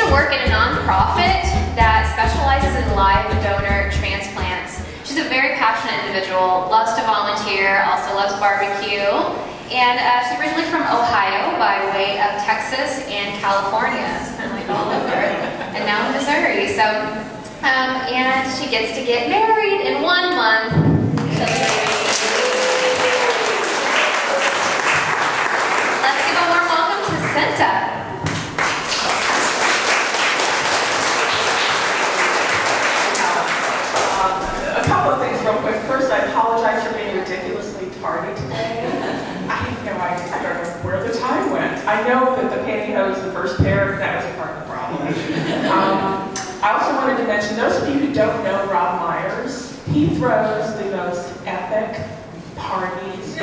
to work in a nonprofit that specializes in live donor transplants. She's a very passionate individual, loves to volunteer, also loves barbecue, and she's originally from Ohio by way of Texas and California, so kind of like all over, and now in Missouri. So, and she gets to get married in 1 month. Let's give a warm welcome to Senta. A couple of things real quick. First, I apologize for being ridiculously tardy today. I have no idea where the time went. I know that the pantyhose, the first pair, that was a part of the problem. I also wanted to mention, those of you who don't know Rob Myers, he throws the most epic parties.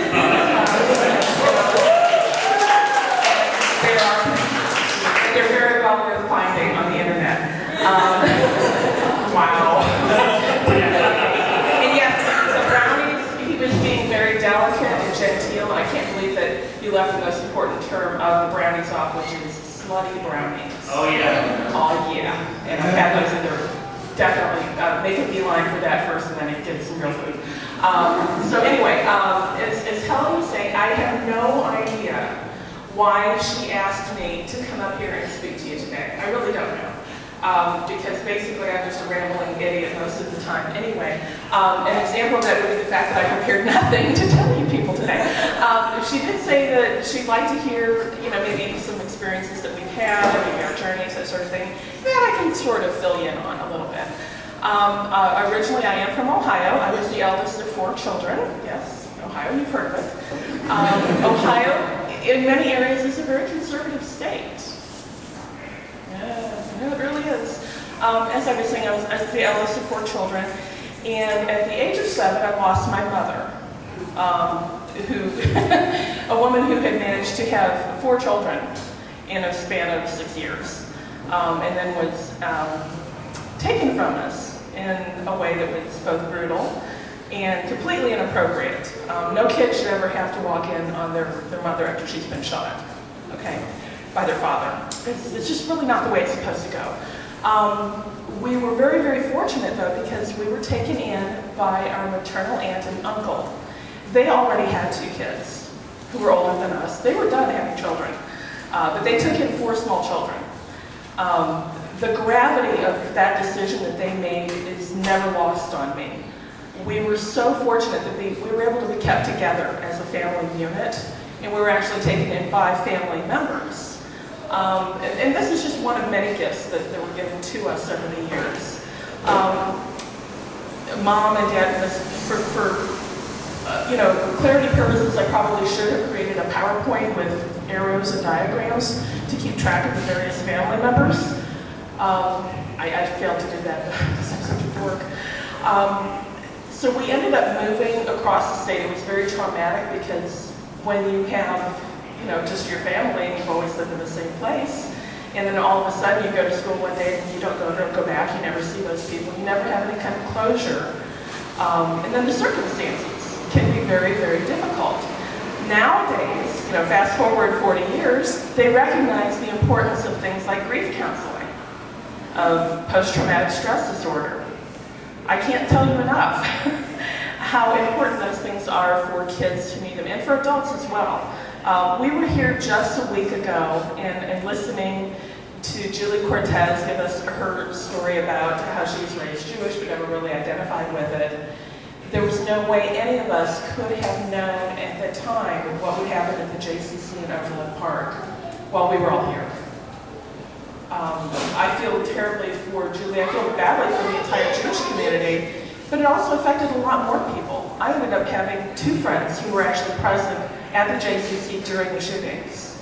They're very well worth finding on the internet. Wow. And yes, the brownies, he was being very delicate and genteel. I can't believe that you left the most important term of the brownies off, which is slutty brownies. Oh yeah. Oh yeah. And I've had those in there. Definitely make a beeline for that first and then get some real food. So anyway, as Helen was saying, I have no idea why she asked me to come up here and speak to you today. I really don't know. Because basically I'm just a rambling idiot most of the time anyway. An example of that would be the fact that I prepared nothing to tell you people today. She did say that she'd like to hear, maybe some experiences that we've had, maybe our journeys, that sort of thing, that I can sort of fill you in on a little bit. Originally I am from Ohio. I was the eldest of 4 children. Yes, Ohio, you've heard of it. Ohio, in many areas, is a very conservative state. Yeah, it really is. As I was saying, I was the eldest of 4 children, and at the age of 7, I lost my mother, a woman who had managed to have 4 children in a span of 6 years, and then was taken from us in a way that was both brutal and completely inappropriate. No kid should ever have to walk in on their mother after she's been shot, okay, by their father. It's just really not the way it's supposed to go. We were very, very fortunate, though, because we were taken in by our maternal aunt and uncle. They already had 2 kids who were older than us. They were done having children, but they took in 4 small children. The gravity of that decision that they made is never lost on me. We were so fortunate that we were able to be kept together as a family unit, and we were actually taken in by family members. And this is just one of many gifts that were given to us over the years. Mom and Dad, for clarity purposes, I probably should have created a PowerPoint with arrows and diagrams to keep track of the various family members. I failed to do that because I'm such a dork. So we ended up moving across the state. It was very traumatic because when you have, just your family and you've always lived in the same place, and then all of a sudden you go to school one day and you don't go back, you never see those people, you never have any kind of closure. And then the circumstances can be very, very difficult. Nowadays, fast forward 40 years, they recognize the importance of things like grief counseling, of post-traumatic stress disorder. I can't tell you enough how important those things are for kids to meet them, and for adults as well. We were here just a week ago and listening to Julie Cortez give us her story about how she was raised Jewish but never really identified with it. There was no way any of us could have known at the time what would happen at the JCC in Overland Park while we were all here. I feel terribly for Julie. I feel badly for the entire Jewish community, but it also affected a lot more people. I ended up having 2 friends who were actually present at the JCC during the shootings.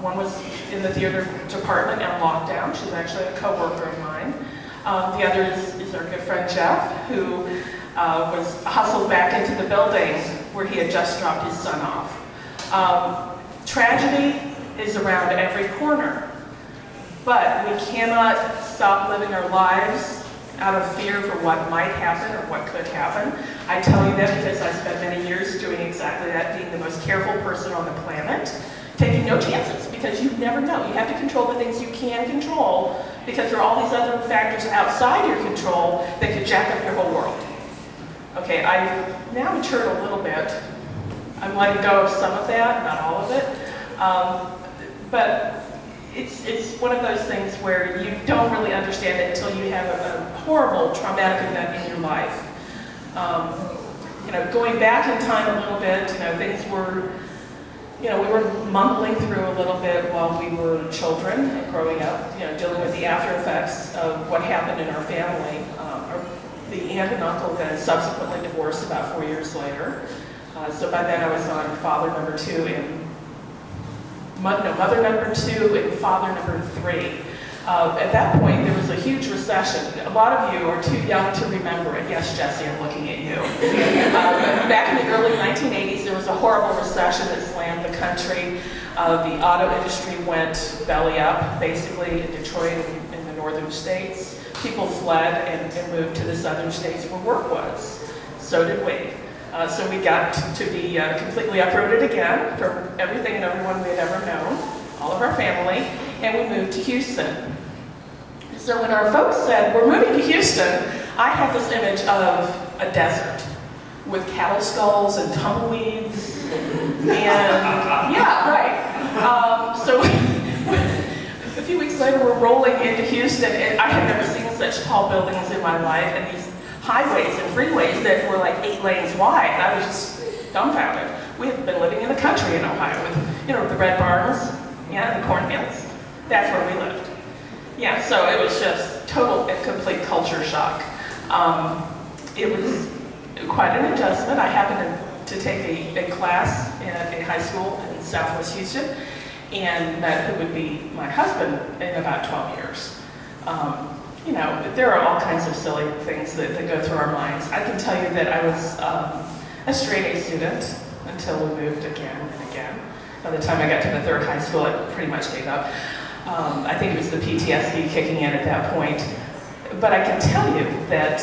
One was in the theater department on lockdown. She's actually a co-worker of mine. The other is our good friend Jeff, who was hustled back into the building where he had just dropped his son off. Tragedy is around every corner, but we cannot stop living our lives out of fear for what might happen or what could happen. I tell you that because I spent many years doing exactly that, being the most careful person on the planet, taking no chances because you never know. You have to control the things you can control because there are all these other factors outside your control that could jack up your whole world. Okay, I've now matured a little bit. I'm letting go of some of that, not all of it. But it's one of those things where you don't really understand it until you have a horrible traumatic event in your life. You know, going back in time a little bit, you know, things were, you know, we were mumbling through a little bit while we were children and growing up, you know, dealing with the after effects of what happened in our family. The aunt and uncle then subsequently divorced about 4 years later. So by then I was on father number 2 and mother number 2 and father number 3. At that point, there was a huge recession. A lot of you are too young to remember it. Yes, Jesse, I'm looking at you. Back in the early 1980s, there was a horrible recession that slammed the country. The auto industry went belly up, basically, in Detroit and in the northern states. People fled and moved to the southern states where work was. So did we. So we got to be completely uprooted again from everything and everyone we had ever known, all of our family, and we moved to Houston. So when our folks said, we're moving to Houston, I had this image of a desert with cattle skulls and tumbleweeds, and yeah, right. So a few weeks later, we're rolling into Houston, and I had never seen such tall buildings in my life, and these highways and freeways that were like 8 lanes wide. I was just dumbfounded. We had been living in the country in Ohio with, you know, the red barns, yeah, the cornfields. That's where we lived. Yeah, so it was just total and complete culture shock. It was quite an adjustment. I happened to take a class at a high school in Southwest Houston and met who would be my husband in about 12 years. You know, there are all kinds of silly things that go through our minds. I can tell you that I was a straight-A student until we moved again and again. By the time I got to the 3rd high school, I pretty much gave up. I think it was the PTSD kicking in at that point. But I can tell you that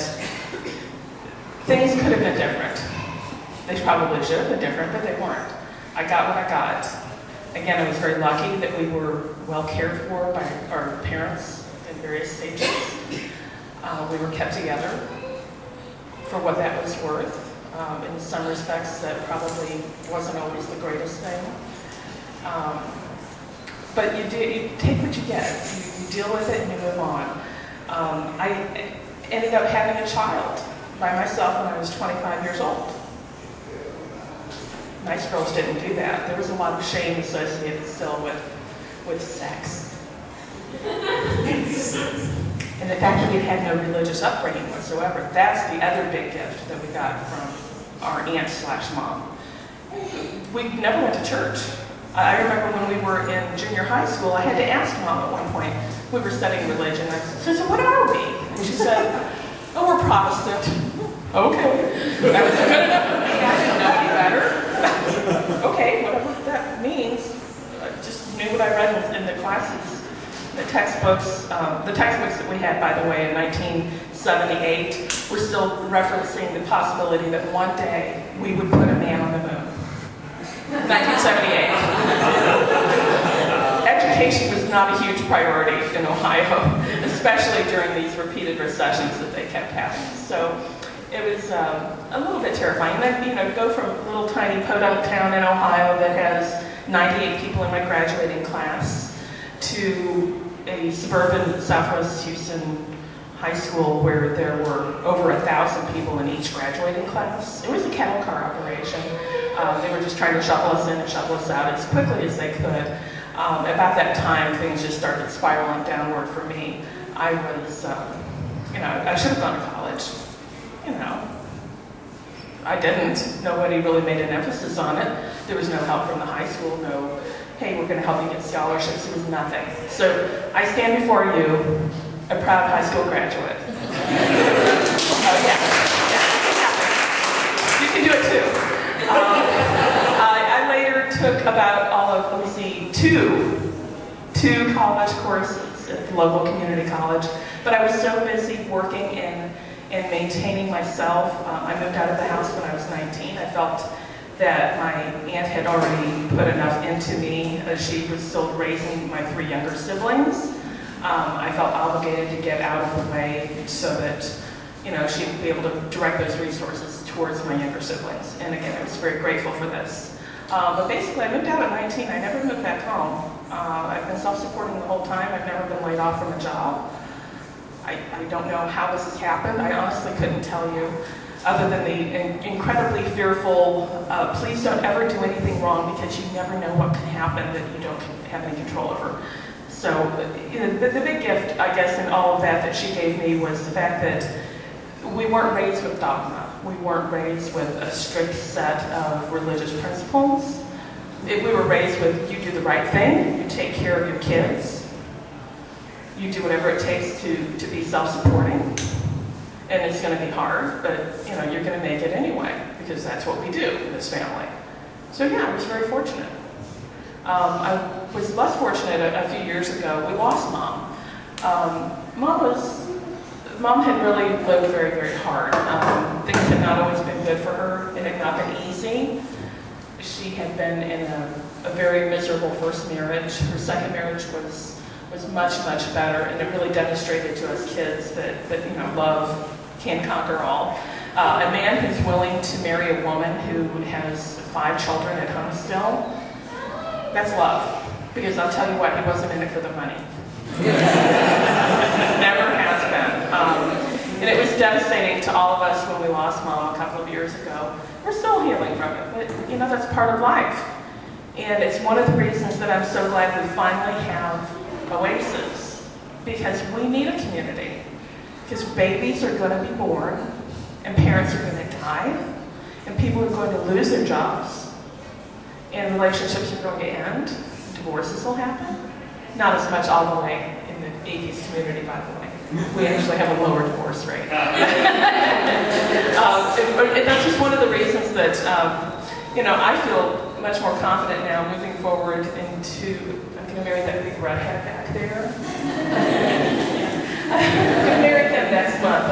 things could have been different. They probably should have been different, but they weren't. I got what I got. Again, I was very lucky that we were well cared for by our parents in various stages. We were kept together for what that was worth. In some respects, that probably wasn't always the greatest thing. But you take what you get. You deal with it and you move on. I ended up having a child by myself when I was 25 years old. Nice girls didn't do that. There was a lot of shame associated still with sex. And the fact that we had no religious upbringing whatsoever, that's the other big gift that we got from our aunt/mom. We never went to church. I remember when we were in junior high school, I had to ask Mom at one point, we were studying religion, I said, so what are we? And she said, oh, we're Protestant. Okay. That was good enough for me. I didn't know any better. Okay, whatever that means. I just knew what I read in the classes. The textbooks that we had, by the way, in 1978, were still referencing the possibility that one day we would put a man on the moon. 1978. Education was not a huge priority in Ohio, especially during these repeated recessions that they kept having. So it was a little bit terrifying. And then, you know, go from a little tiny podunk town in Ohio that has 98 people in my graduating class to a suburban Southwest Houston high school where there were over 1,000 people in each graduating class. It was a cattle car operation. They were just trying to shuffle us in and shuffle us out as quickly as they could. About that time, things just started spiraling downward for me. I was, you know, I should have gone to college. You know, I didn't. Nobody really made an emphasis on it. There was no help from the high school, no, hey, we're going to help you get scholarships. There was nothing. So I stand before you, a proud high school graduate. Yeah. You can do it too. I later took about all of, let me see, two college courses at the local community college, but I was so busy working and maintaining myself. I moved out of the house when I was 19. I felt that my aunt had already put enough into me as she was still raising my 3 younger siblings. I felt obligated to get out of the way so that, you know, she would be able to direct those resources towards my younger siblings. And again, I was very grateful for this. But basically, I moved out at 19. I never moved back home. I've been self-supporting the whole time. I've never been laid off from a job. I don't know how this has happened. I honestly couldn't tell you, other than the incredibly fearful, please don't ever do anything wrong because you never know what can happen that you don't have any control over. So you know, the big gift, I guess, in all of that she gave me was the fact that we weren't raised with dogma. We weren't raised with a strict set of religious principles. We were raised with, you do the right thing, you take care of your kids, you do whatever it takes to be self-supporting. And it's going to be hard, but you know, you're going to make it anyway, because that's what we do in this family. So yeah, I was very fortunate. I was less fortunate a few years ago. We lost Mom. Mom had really lived very, very hard. Things had not always been good for her. It had not been easy. She had been in a very miserable first marriage. Her second marriage was much, much better, and it really demonstrated to us kids that you know, love can conquer all. A man who's willing to marry a woman who has 5 children at home still, that's love. Because I'll tell you what, he wasn't in it for the money. Never has been. And it was devastating to all of us when we lost Mom a couple of years ago. We're still healing from it, but you know, that's part of life. And it's one of the reasons that I'm so glad we finally have Oasis, because we need a community. Because babies are going to be born, and parents are going to die, and people are going to lose their jobs, and relationships are going to end, divorces will happen. Not as much all the way in the atheist community, by the way. We actually have a lower divorce rate. That's just one of the reasons that, you know, I feel much more confident now moving forward into, I'm going to marry that big redhead back there. I'm going to marry him next month.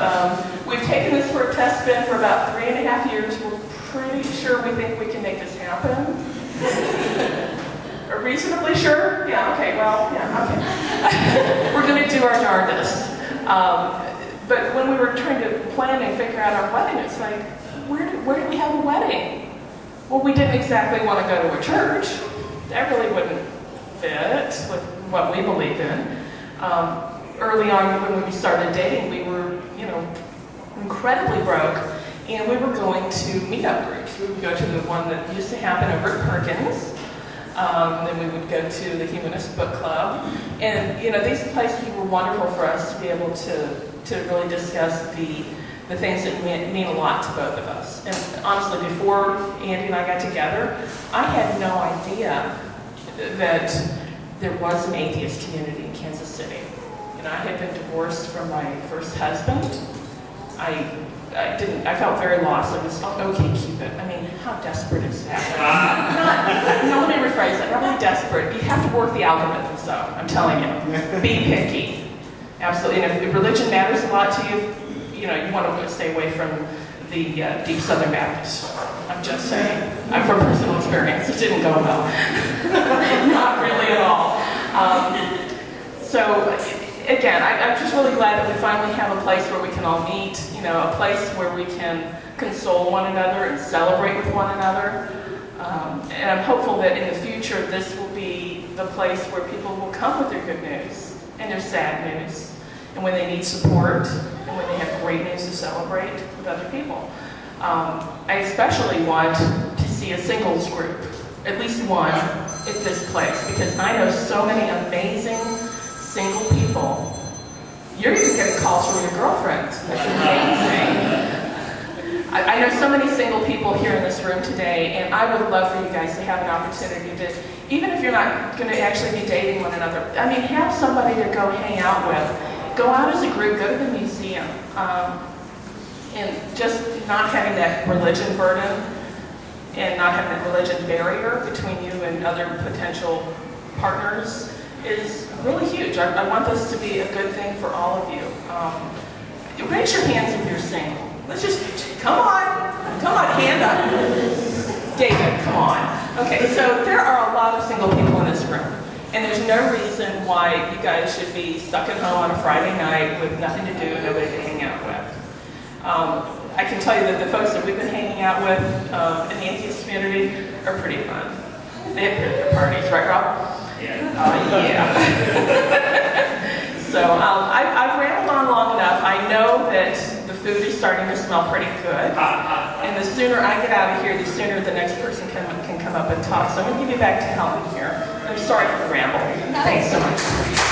We've taken this for a test spin for about 3.5 years. We're pretty sure we think we can make this happen. Reasonably sure? Yeah, okay, well, yeah, okay. We're going to do our darndest. But when we were trying to plan and figure out our wedding, it's like, where do we have a wedding? Well, we didn't exactly want to go to a church. That really wouldn't fit with what we believe in. Early on, when we started dating, we were, you know, incredibly broke, and we were going to meetup groups. We would go to the one that used to happen over at Perkins. Then we would go to the Humanist Book Club. And, you know, these places were wonderful for us to be able to really discuss the things that mean a lot to both of us. And honestly, before Andy and I got together, I had no idea that there was an atheist community in Kansas City. You know, I had been divorced from my first husband. I felt very lost. I was, okay, Cupid. I mean, how desperate is that? No, let me rephrase that. Not really desperate. You have to work the algorithms, though. I'm telling you. Be picky. Absolutely. And if religion matters a lot to you, you know, you want to stay away from the deep Southern Baptists. I'm just saying. I'm from personal experience. It didn't go well. Not really at all. So, again, I'm just really glad that we finally have a place where we can all meet, you know, a place where we can console one another and celebrate with one another. And I'm hopeful that in the future, this will be the place where people will come with their good news and their sad news, and when they need support, and when they have great news to celebrate with other people. I especially want to see a singles group, at least one, at this place, because I know so many amazing single people. You're even getting calls from your girlfriends. That's amazing. I know so many single people here in this room today, and I would love for you guys to have an opportunity to, even if you're not going to actually be dating one another, I mean, have somebody to go hang out with. Go out as a group, go to the museum, and just not having that religion burden and not having that religion barrier between you and other potential partners is really huge. I want this to be a good thing for all of you. Raise your hands if you're single. Let's just, come on, hand up. David, come on. Okay, so there are a lot of single people in this room, and there's no reason why you guys should be stuck at home on a Friday night with nothing to do, nobody to hang out with. I can tell you that the folks that we've been hanging out with in the atheist community are pretty fun. They have pretty good parties, right, Rob? Yeah. Yeah. So I've rambled on long enough. I know that the food is starting to smell pretty good. And the sooner I get out of here, the sooner the next person can come up and talk. So I'm going to give you back to Helen here. I'm sorry for the ramble. Thanks so much.